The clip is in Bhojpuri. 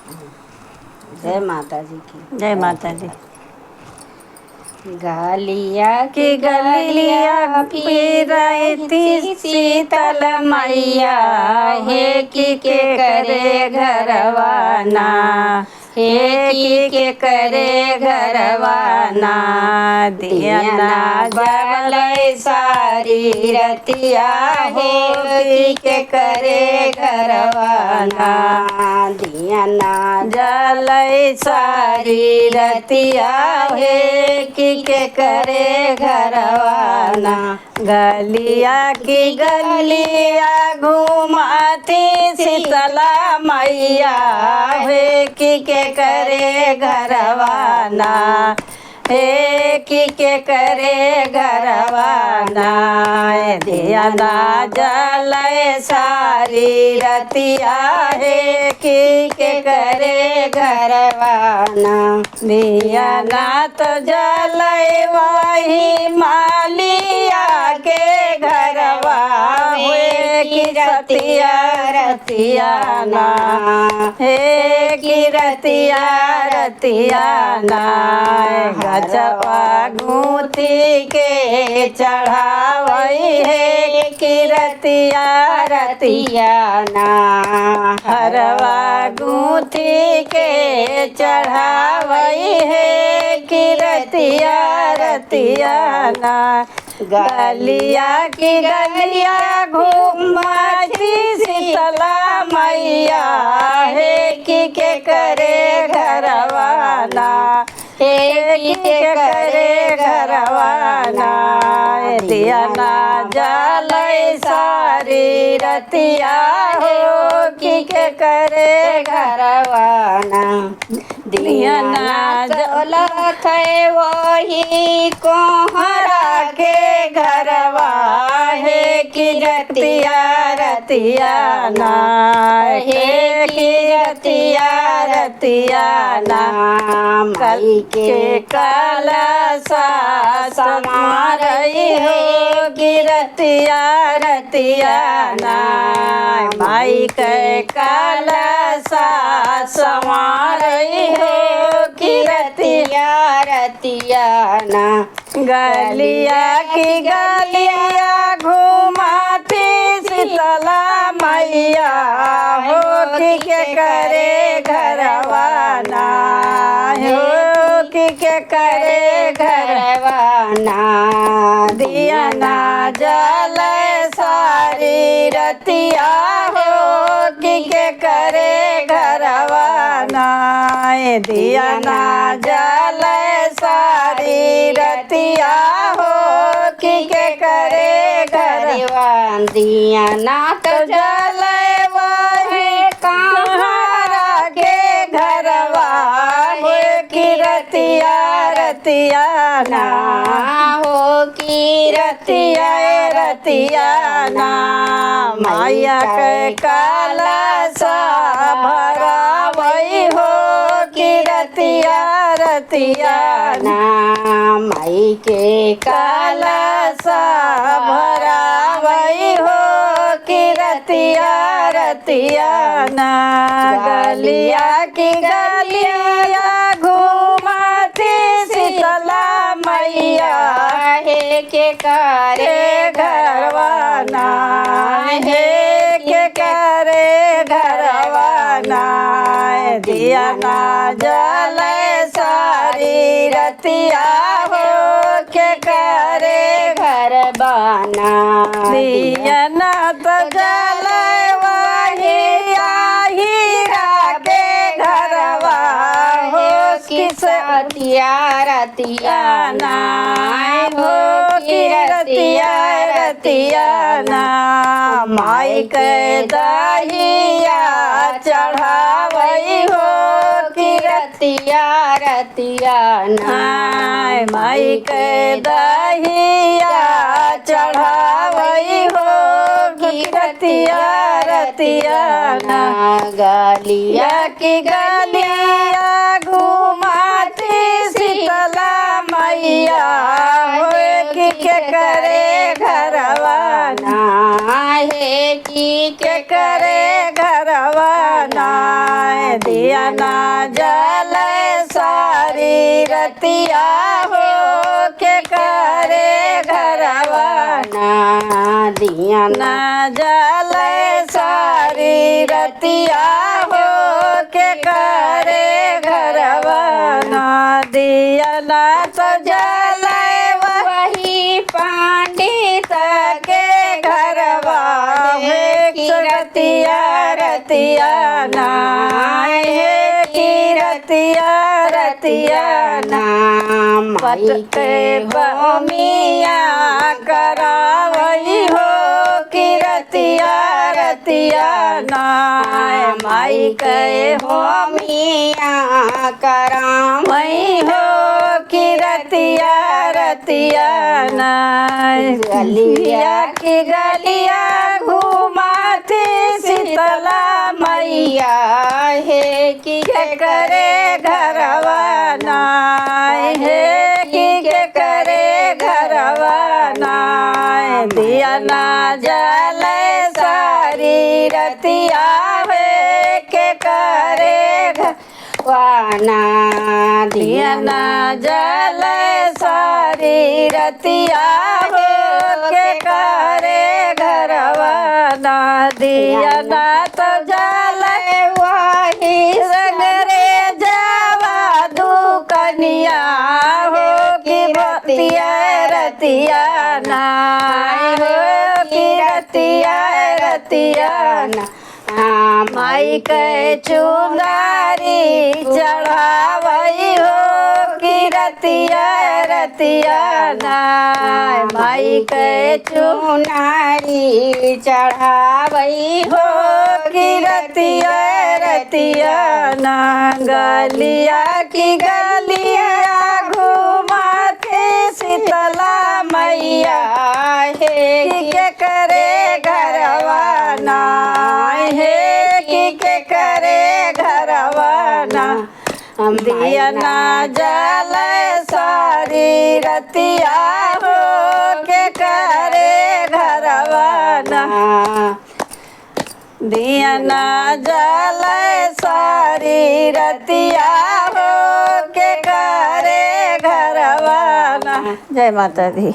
जय माता जी की। जय माता जी। गालिया कि की गलिया फिर फिरती रही शीतल मैया, हे के करे घरवाना, हे के करे घरवाना, दियना जलय सारी रतिया, हे के करे घरवाना, दियना जलय सारी रतिया, हे के करे घरवाना। गलिया की गलिया घुमाती शीतला मैया, हे के करे घरवाना, हे के करे घरवाना, दियना जलय सारी रतिया, हे के करे घरवाना, दियना तो जलय वही मालिया के घरवा, हे की रतिया रतियाना, हे की रतिया रतियाना, गजवा गूंथी के चढ़ावई, हे की रतिया रतियाना, हरवा गूंथी के चढ़ावई, हे की रतिया रतियाना। गलिया की गलिया घूमती शीतला मैया, हे के करे घरवाना, हे के करे घरवाना, दियना जलय सारी रतिया, हो के करे घरवाना, दियना जलत है वही कोहरा के घरवा, हे की रतिया रतियाना, हे की रतिया रतियाना, माई के कलसा समारई, हो की रतिया रतियाना, माई के कलसा समारई, हो की रतिया रतियाना। गलिया की गलिया घुमाती शीतला मैया, हो के करे घरवाना, हो के करे घरवाना, दियना जलय सारी रतिया, हो के करे घरवाना, दियना जलय सारी रतिया, हो के करे घरवाना, दियना तो जलय वही कहाँ के घरवा, हे की रतिया रतियाना, हो की रतिया रतियाना, माया के कलसा भरावई, हो की रतिया रतियाना, माई के कलसा भरावई, हो की रतिया रतियाना, गलिया की गलिया घुमाती शीतला मैया, हे के करे घरवाना, हे के करे घरवाना, दियना जलय सारी रतिया, हो के करे घरवाना, दियना तो जलय वही हीरा के घरवा, हो किस रतिया रतियाना, हो की रतिया रतियाना, माई के दहिया चढ़ावई, हो की रतिया रतियाना, माई के दहिया चढ़ावई, हो की रतिया रतियाना, गलिया की गलिया घुमाती शीतला मैया, हो के करे घरवाना, हे की के करे घरवाना, दिया ना जल सारी रतिया हो के करे घरवा ना दिया ना जल सारी रतिया हो के करे घरवा ना दिया ना तो जल वही पंडित के घरवा में रतिया रतिया ना हे की रतिया रतिया ना पटते बमिया करावई हो की रतिया रतिया ना माई कहे हो मिया कराम मई हो की रतिया रतिया ना गलिया की गलिया घुमाती शीतला मैया हे की करे घरवा ना हे की करे घरवा ना दिया ना जल सारी रतिया है के करे वाना दिया ना जल सारी रतिया हो के करे घरवा ना दिया ना तो जल वही संग रे जावा दुकनिया हो की बतिया रतिया ना हो की रतिया रतिया ना माई के चुनारी चढ़ावई हो की रतिया रतिया ना माई के चुनारी चढ़ावई हो की रतिया रतिया ना गलिया की गलिया घुमाते शीतला मैया हे के करे घरवा ना हे के करे घरवा ना दिया ना जल सारी रतिया हो के करे घरवा ना दिया ना जल सारी रतिया हो के करे घरवा ना। जय माता दी।